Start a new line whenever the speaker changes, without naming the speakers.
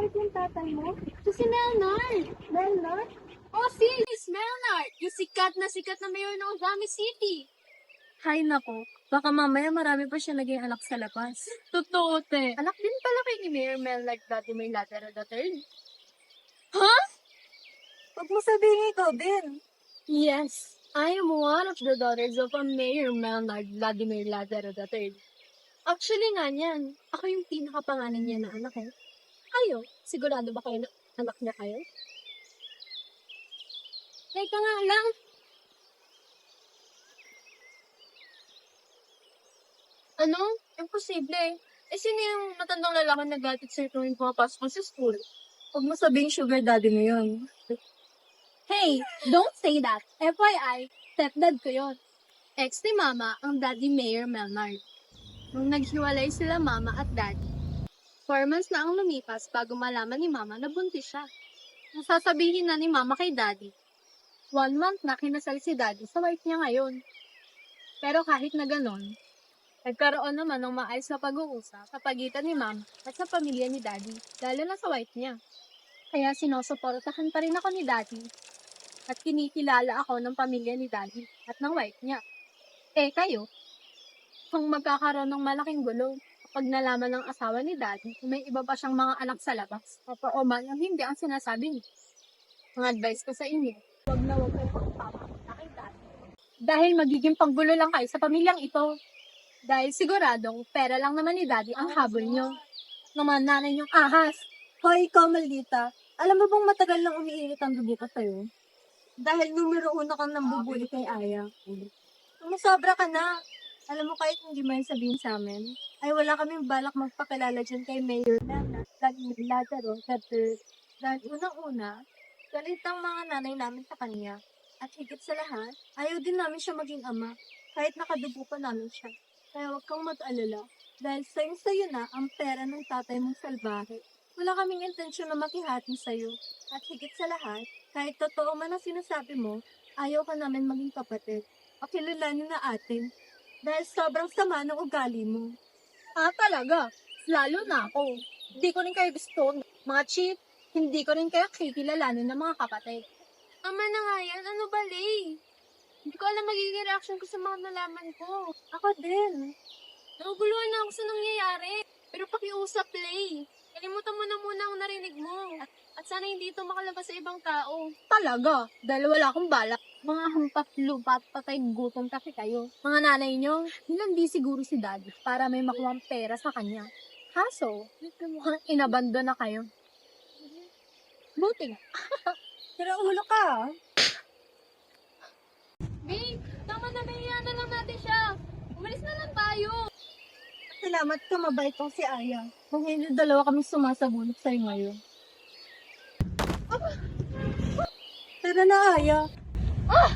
Melnard yung tatay mo? So si Melnard. Melnard?
Oh, sis, Melnard! Yung sikat na mayor ng Ozami City.
Hay nako, baka mamaya marami pa siya naging anak sa labas.
Totoo, te. Anak din pala kay ni Mayor Melnard Vladimir Lazaro III. Ha?
Huwag mo sabihin ikaw din.
Yes, I am one of the daughters of a Mayor Melnard Vladimir Lazaro III. Actually nga niyan, ako yung pinakapangalan niya na anak eh. Kayo, sigurado ba kayo na anak niya kayo? Teka nga lang. Ano? Imposible. Eh, sino yung matandang lalaki na gatit sa'yo tuwing pumapasok ka sa school?
Huwag mo sabihin sugar daddy mo yun.
Hey, don't say that. FYI, stepdad ko yon. Ex ni Mama ang daddy Mayor Melnard. Nung naghiwalay sila Mama at Daddy, 4 months na ang lumipas bago malaman ni Mama na buntis siya. Nasasabihin na ni Mama kay Daddy. 1 month na kinasal si Daddy sa wife niya ngayon. Pero kahit na ganon, nagkaroon naman ng maayos na pag-uusap sa pagitan ni Mama at sa pamilya ni Daddy, lalo na sa wife niya. Kaya sinusuportahan pa rin ako ni Daddy at kinikilala ako ng pamilya ni Daddy at ng wife niya. Eh kayo, kung magkakaroon ng malaking gulo kapag nalaman ng asawa ni Daddy kung may iba pa siyang mga anak sa labas, totoo man ang hindi ang sinasabi niya. Ang advice ko sa inyo, huwag na huwag kayong pagpapakita kay Daddy. Dahil magiging panggulo lang kayo sa pamilyang ito. Dahil siguradong pera lang naman ni Daddy ang habol niyo. Naman nanay niyong ahas.
Hoy, ikaw maldita. Alam mo bang matagal nang umiinit ang dugo ko sa'yo? Dahil numero 1 kang nambubuli kay Aya. Sumusobra ka na. Alam mo, kahit hindi mo yan sabihin sa amin, ay wala kaming balak magpakilala dyan kay Mayor na Vladimir Lazaro dahil unang-una, galit ang mga nanay namin sa kanya. At higit sa lahat, ayaw din namin siya maging ama, kahit nakadugo pa namin siya. Kaya huwag kang mag-alala, dahil sa'yo na ang pera ng tatay mong salbahe. Wala kaming intensyon na makihati sa'yo. At higit sa lahat, kahit totoo man ang sinasabi mo, ayaw ka namin maging kapatid. Pakilalanin na atin. Dahil sobrang sama ng ugali mo.
Ah, talaga? Lalo na ako. Hindi ko rin kayo gusto. Mga cheap, hindi ko rin kayo kikilalanin ng mga kapatid. Ama na nga yan, ano ba, Lay? Hindi ko alam magiging reaction ko sa mga nalaman ko.
Ako din.
Naguguluhan na ako sa nangyayari. Pero pakiusap, Lay. Kalimutan mo na muna ang narinig mo. At sana hindi ito makalabas sa ibang tao. Talaga? Dahil wala akong balak. Mga hampas lupa at patay gutom kasi kayo. Mga nanay nyo, hindi siguro si Daddy para may makuha pera sa kanya. Kaso, mukhang inabandon na kayo. Buti nga.
Pero ulo ka.
Babe, tama na, mahiya na lang natin siya. Umalis na lang tayo.
Salamat ka, mabait kang si Aya. Kung hindi, dalawa kami sumasabunot sa'yo ngayon. Tara na, Aya.
Ah!